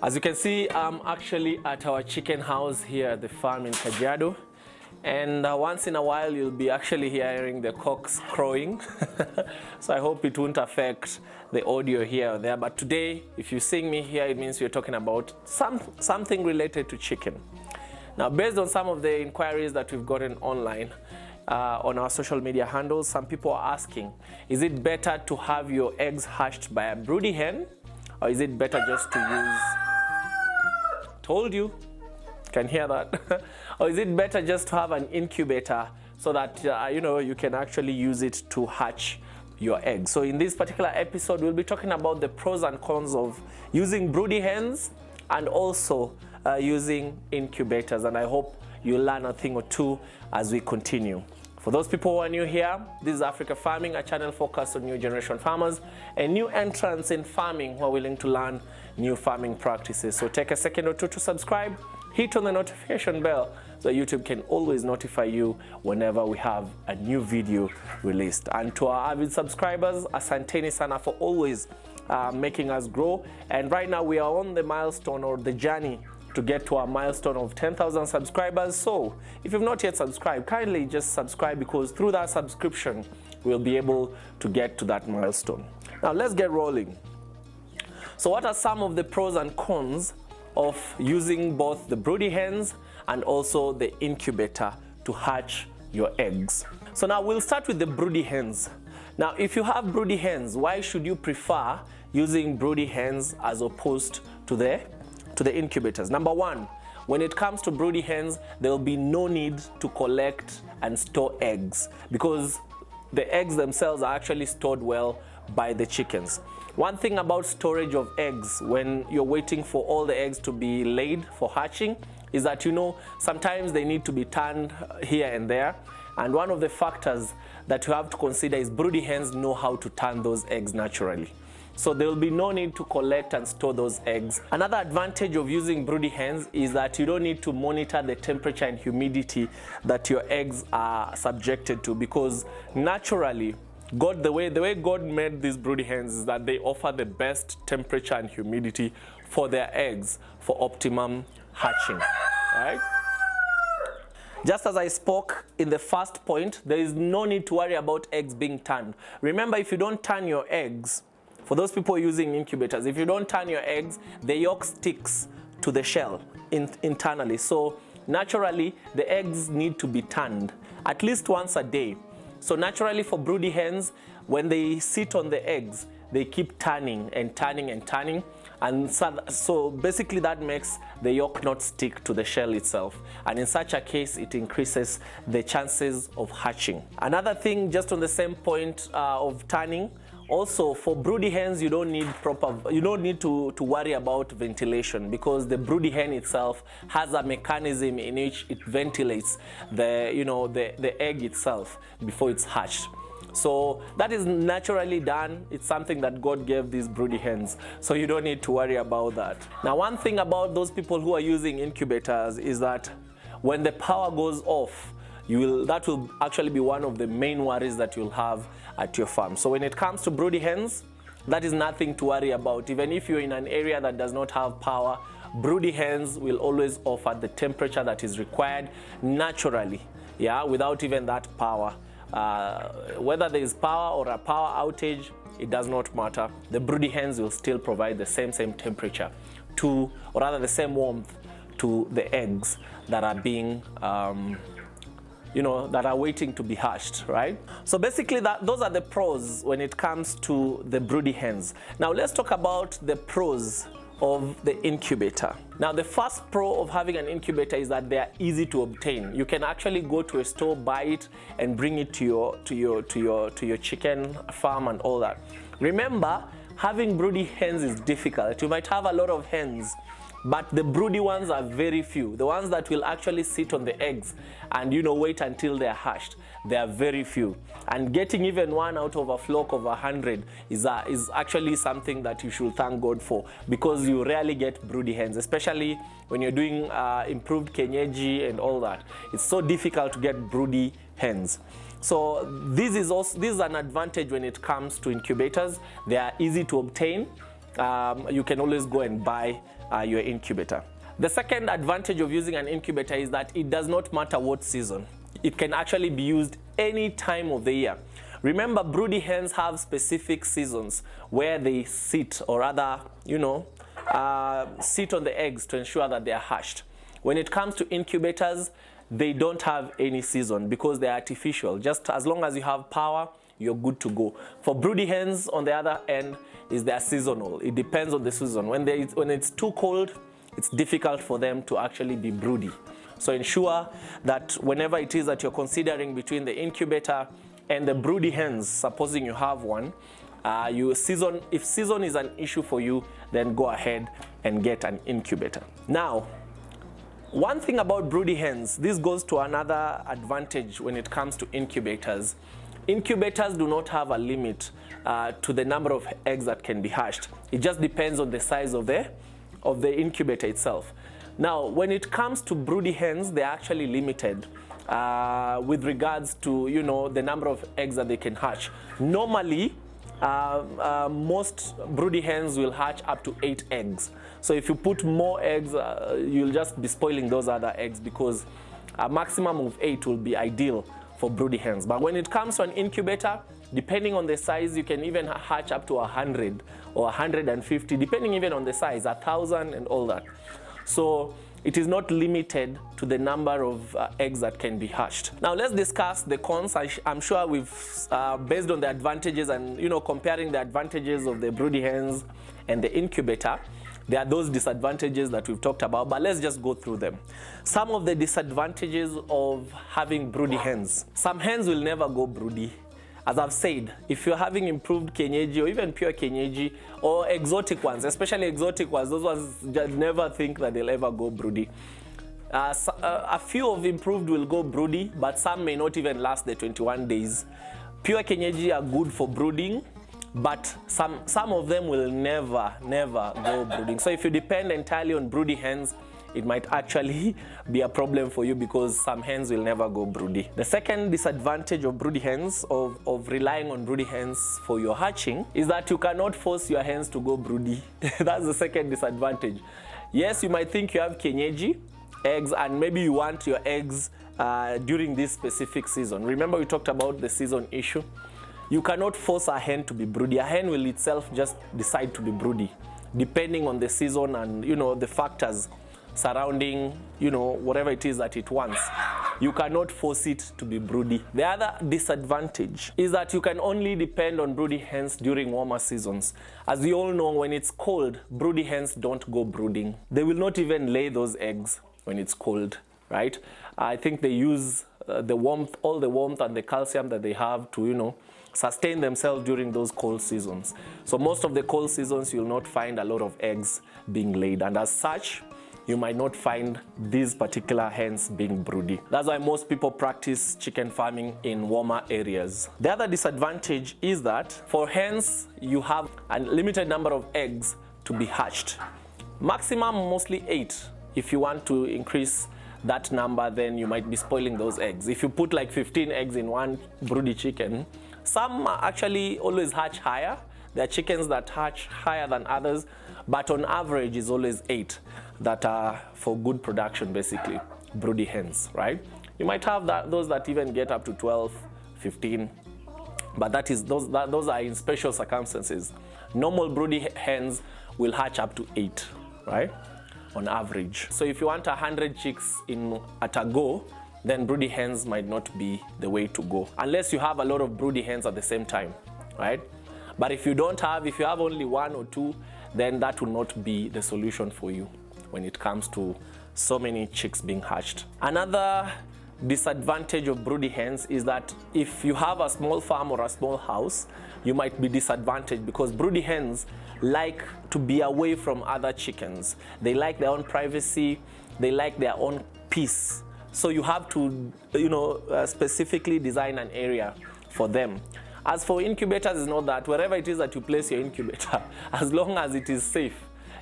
As you can see, I'm actually at our chicken house here at the farm in Kajiado. And once in a while, you'll be actually hearing the cocks crowing. So I hope it won't affect the audio here or there. But today, if you're seeing me here, it means we're talking about something related to chicken. Now, based on some of the inquiries that we've gotten online, on our social media handles, some people are asking, is it better to have your eggs hatched by a broody hen? Or is it better just to use, told you, can hear that? Or is it better just to have an incubator so that you can actually use it to hatch your eggs? So in this particular episode, we'll be talking about the pros and cons of using broody hens and also using incubators. And I hope you'll learn a thing or two as we continue. For those people who are new here, this is Africa Farming, a channel focused on new generation farmers and new entrants in farming who are willing to learn new farming practices. So take a second or two to subscribe, hit on the notification bell so YouTube can always notify you whenever we have a new video released. And to our avid subscribers, asanteni sana for always making us grow. And right now we are on the milestone or the journey to get to our milestone of 10,000 subscribers. So if you've not yet subscribed, kindly just subscribe, because through that subscription, we'll be able to get to that milestone. Now let's get rolling. So what are some of the pros and cons of using both the broody hens and also the incubator to hatch your eggs? So now we'll start with the broody hens. Now, if you have broody hens, why should you prefer using broody hens as opposed to the incubators? Number one, when it comes to broody hens, there will be no need to collect and store eggs because the eggs themselves are actually stored well by the chickens. One thing about storage of eggs when you're waiting for all the eggs to be laid for hatching is that, sometimes they need to be turned here and there. And one of the factors that you have to consider is broody hens know how to turn those eggs naturally. So there will be no need to collect and store those eggs. Another advantage of using broody hens is that you don't need to monitor the temperature and humidity that your eggs are subjected to, because naturally, the way God made these broody hens is that they offer the best temperature and humidity for their eggs for optimum hatching, right? Just as I spoke in the first point, there is no need to worry about eggs being turned. Remember, if you don't turn your eggs, for those people using incubators, if you don't turn your eggs, the yolk sticks to the shell internally. So naturally, the eggs need to be turned at least once a day. So naturally for broody hens, when they sit on the eggs, they keep turning and turning and turning. And so basically that makes the yolk not stick to the shell itself. And in such a case, it increases the chances of hatching. Another thing, just on the same point of turning, also, for broody hens, you don't need to worry about ventilation, because the broody hen itself has a mechanism in which it ventilates the egg itself before it's hatched. So that is naturally done. It's something that God gave these broody hens. So you don't need to worry about that. Now, one thing about those people who are using incubators is that when the power goes off, that will actually be one of the main worries that you'll have at your farm. So when it comes to broody hens, that is nothing to worry about. Even if you're in an area that does not have power, broody hens will always offer the temperature that is required naturally, without even that power. Whether there is power or a power outage, it does not matter. The broody hens will still provide the same temperature or rather the same warmth to the eggs that are being that are waiting to be hatched, right? So basically those are the pros when it comes to the broody hens. Now let's talk about the pros of the incubator. Now the first pro of having an incubator is that they are easy to obtain. You can actually go to a store, buy it, and bring it to your chicken farm and all that. Remember, having broody hens is difficult. You might have a lot of hens, but the broody ones are very few. The ones that will actually sit on the eggs and wait until they're hatched, they are very few. And getting even one out of a flock of 100 is actually something that you should thank God for, because you rarely get broody hens, especially when you're doing improved kienyeji and all that. It's so difficult to get broody hens. So this is an advantage when it comes to incubators. They are easy to obtain. you can always go and buy your incubator. The second advantage of using an incubator is that it does not matter what season. It can actually be used any time of the year. Remember, broody hens have specific seasons where they sit, or rather, sit on the eggs to ensure that they are hatched. When it comes to incubators, they don't have any season because they're artificial. Just as long as you have power, you're good to go. For broody hens, on the other end, they're seasonal. It depends on the season. When it's too cold, it's difficult for them to actually be broody. So ensure that whenever it is that you're considering between the incubator and the broody hens, supposing you have one, if season is an issue for you, then go ahead and get an incubator. Now, one thing about broody hens, this goes to another advantage when it comes to incubators. Incubators do not have a limit to the number of eggs that can be hatched. It just depends on the size of the incubator itself. Now, when it comes to broody hens, they're actually limited with regards to the number of eggs that they can hatch. Normally, most broody hens will hatch up to 8 eggs. So if you put more eggs, you'll just be spoiling those other eggs, because a maximum of 8 will be ideal for broody hens. But when it comes to an incubator, depending on the size, you can even hatch up to 100 or 150, depending even on the size, 1,000 and all that. So it is not limited to the number of eggs that can be hatched. Now let's discuss the cons. I'm sure we've, based on the advantages and comparing the advantages of the broody hens and the incubator, there are those disadvantages that we've talked about, but let's just go through them. Some of the disadvantages of having broody hens. Some hens will never go broody. As I've said, if you're having improved kienyeji or even pure kienyeji or exotic ones, especially exotic ones, those ones just never think that they'll ever go broody. A few of improved will go broody, but some may not even last the 21 days. Pure kienyeji are good for brooding, but some of them will never go brooding. So if you depend entirely on broody hens, it might actually be a problem for you, because some hens will never go broody. The second disadvantage of broody hens, of relying on broody hens for your hatching, is that you cannot force your hens to go broody. That's the second disadvantage. Yes, you might think you have kienyeji eggs and maybe you want your eggs during this specific season. Remember, we talked about the season issue. You cannot force a hen to be broody. A hen will itself just decide to be broody, depending on the season and the factors surrounding whatever it is that it wants. You cannot force it to be broody. The other disadvantage is that you can only depend on broody hens during warmer seasons. As we all know, when it's cold, broody hens don't go brooding. They will not even lay those eggs when it's cold, right? I think they use the warmth, all the warmth and the calcium that they have to sustain themselves during those cold seasons. So most of the cold seasons, you'll not find a lot of eggs being laid, and as such, you might not find these particular hens being broody. That's why most people practice chicken farming in warmer areas. The other disadvantage is that for hens, you have a limited number of eggs to be hatched. Maximum mostly 8. If you want to increase that number, then you might be spoiling those eggs. If you put like 15 eggs in one broody chicken, some actually always hatch higher. There are chickens that hatch higher than others, but on average is always 8 that are for good production, basically, broody hens, right? You might have those that even get up to 12, 15, but those are in special circumstances. Normal broody hens will hatch up to 8, right, on average. So if you want 100 chicks at a go, then broody hens might not be the way to go, unless you have a lot of broody hens at the same time, right? But if you have only 1 or 2, then that will not be the solution for you when it comes to so many chicks being hatched. Another disadvantage of broody hens is that if you have a small farm or a small house, you might be disadvantaged, because broody hens like to be away from other chickens. They like their own privacy, they like their own peace. So you have to, specifically design an area for them. As for incubators, it's not that. Wherever it is that you place your incubator, as long as it is safe,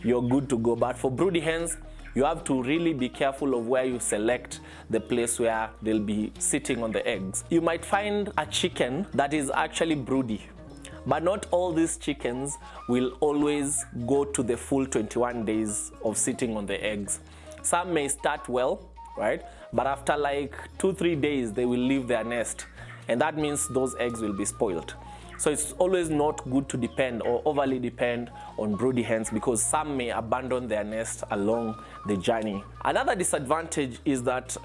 you're good to go. But for broody hens, you have to really be careful of where you select the place where they'll be sitting on the eggs. You might find a chicken that is actually broody, But not all these chickens will always go to the full 21 days of sitting on the eggs. Some may start well, right? But after like 2-3 days, they will leave their nest. And that means those eggs will be spoiled. So it's always not good to depend or overly depend on broody hens, because some may abandon their nest along the journey. Another disadvantage is that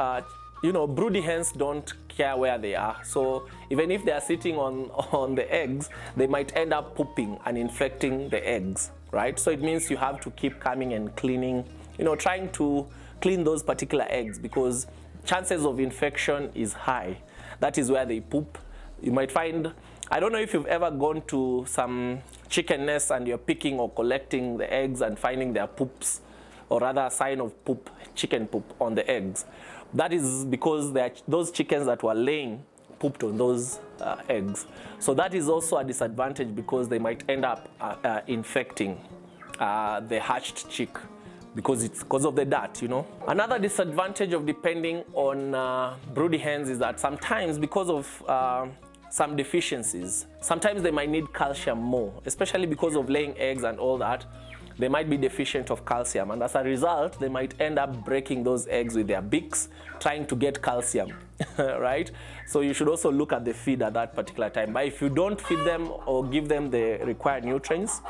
broody hens don't care where they are. So even if they are sitting on the eggs, they might end up pooping and infecting the eggs, right? So it means you have to keep coming and cleaning, trying to clean those particular eggs, because chances of infection is high. That is where they poop. You might find, I don't know if you've ever gone to some chicken nests and you're picking or collecting the eggs and finding their poops, or rather a sign of poop, chicken poop on the eggs. That is because those chickens that were laying pooped on those eggs. So that is also a disadvantage, because they might end up infecting the hatched chick, because it's because of the dirt, Another disadvantage of depending on broody hens is that sometimes, because of some deficiencies, sometimes they might need calcium more, especially because of laying eggs and all that. They might be deficient of calcium, and as a result, they might end up breaking those eggs with their beaks, trying to get calcium, right? So you should also look at the feed at that particular time. But if you don't feed them or give them the required nutrients,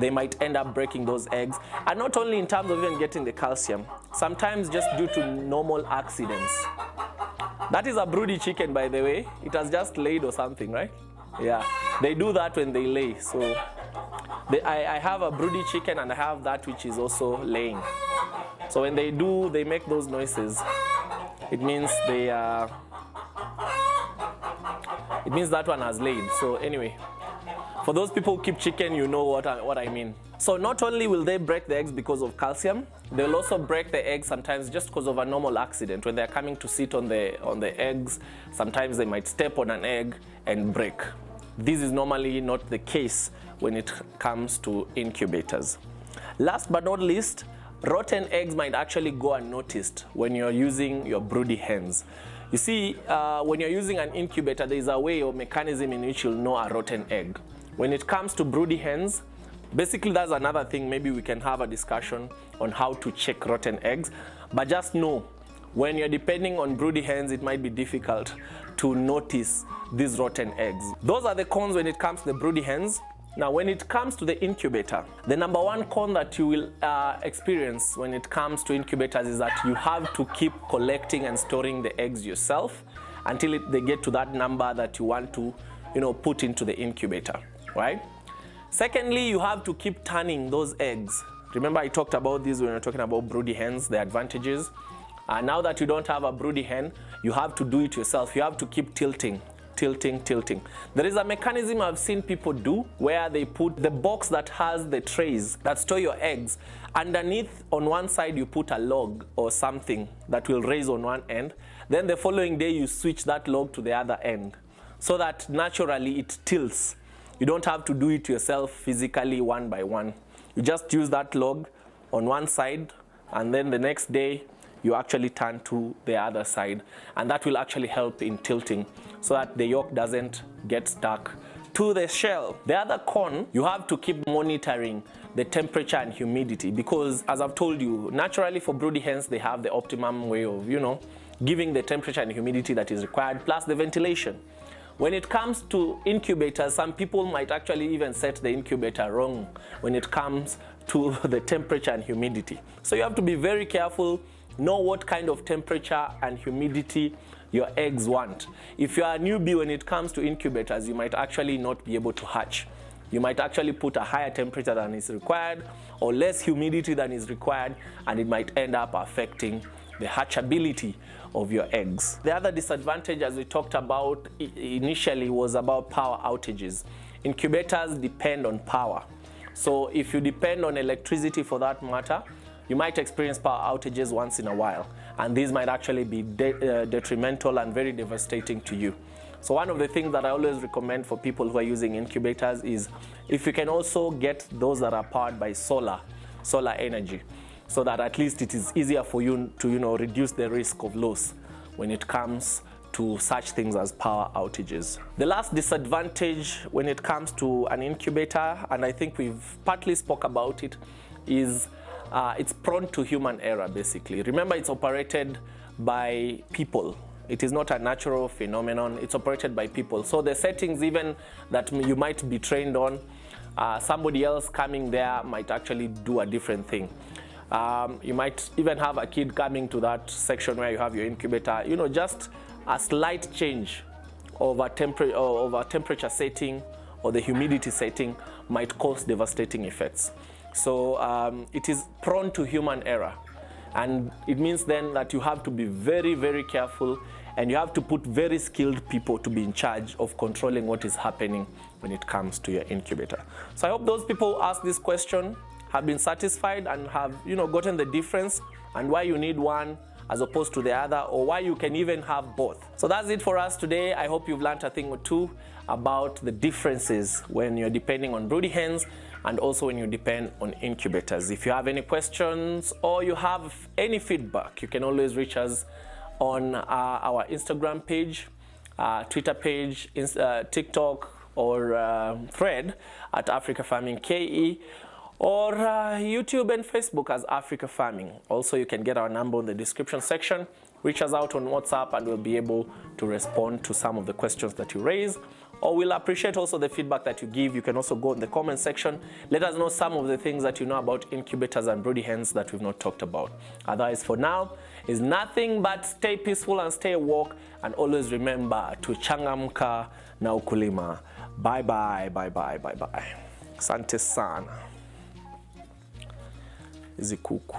they might end up breaking those eggs. And not only in terms of even getting the calcium, sometimes just due to normal accidents. That is a broody chicken, by the way. It has just laid or something, right? Yeah, they do that when they lay. So I have a broody chicken and I have that which is also laying. So when they do, they make those noises. It means it means that one has laid. So anyway, for those people who keep chicken, you know what I mean. So not only will they break the eggs because of calcium, they'll also break the eggs sometimes just because of a normal accident. When they're coming to sit on the eggs, sometimes they might step on an egg and break. This is normally not the case when it comes to incubators. Last but not least, rotten eggs might actually go unnoticed when you're using your broody hens. You see, when you're using an incubator, there is a way or mechanism in which you'll know a rotten egg. When it comes to broody hens, basically that's another thing. Maybe we can have a discussion on how to check rotten eggs. But just know, when you're depending on broody hens, it might be difficult to notice these rotten eggs. Those are the cons when it comes to the broody hens. Now, when it comes to the incubator, the number one con that you will experience when it comes to incubators is that you have to keep collecting and storing the eggs yourself until they get to that number that you want to, put into the incubator, right? Secondly, you have to keep turning those eggs. Remember, I talked about this when we were talking about broody hens, the advantages. Now that you don't have a broody hen, you have to do it yourself. You have to keep tilting. There is a mechanism I've seen people do where they put the box that has the trays that store your eggs. Underneath, on one side, you put a log or something that will raise on one end. Then the following day, you switch that log to the other end so that naturally it tilts. You don't have to do it yourself physically one by one. You just use that log on one side, and then the next day, you actually turn to the other side, and that will actually help in tilting so that the yolk doesn't get stuck to the shell. The other con, you have to keep monitoring the temperature and humidity, because as I've told you, naturally for broody hens, they have the optimum way of, giving the temperature and humidity that is required, plus the ventilation. When it comes to incubators, some people might actually even set the incubator wrong when it comes to the temperature and humidity. So you have to be very careful. Know what kind of temperature and humidity your eggs want. If you are a newbie when it comes to incubators, you might actually not be able to hatch. You might actually put a higher temperature than is required or less humidity than is required, and it might end up affecting the hatchability of your eggs. The other disadvantage, as we talked about initially, was about power outages. Incubators depend on power. So if you depend on electricity for that matter, you might experience power outages once in a while, and these might actually be detrimental and very devastating to you. So one of the things that I always recommend for people who are using incubators is if you can also get those that are powered by solar energy, so that at least it is easier for you to reduce the risk of loss when it comes to such things as power outages. The last disadvantage when it comes to an incubator, and I think we've partly spoke about it, is it's prone to human error basically. Remember, it's operated by people. It is not a natural phenomenon, it's operated by people. So the settings even that you might be trained on, somebody else coming there might actually do a different thing. You might even have a kid coming to that section where you have your incubator. You know, just a slight change of a temperature setting or the humidity setting might cause devastating effects. So it is prone to human error. And it means then that you have to be very, very careful, and you have to put very skilled people to be in charge of controlling what is happening when it comes to your incubator. So I hope those people who asked this question have been satisfied and have, you know, gotten the difference and why you need one as opposed to the other, or why you can even have both. So that's it for us today. I hope you've learned a thing or two about the differences when you're depending on broody hens and also when you depend on incubators. If you have any questions or you have any feedback, you can always reach us on our Instagram page, Twitter page, TikTok, or thread at Africa Farming KE, or YouTube and Facebook as Africa Farming. Also, you can get our number in the description section. Reach us out on WhatsApp and we'll be able to respond to some of the questions that you raise. Or we'll appreciate also the feedback that you give. You can also go in the comment section. Let us know some of the things that you know about incubators and broody hens that we've not talked about. Otherwise, for now, is nothing but stay peaceful and stay woke, and always remember to changamka na ukulima. Bye bye, bye bye, bye bye. Asante sana. Hizi kuku.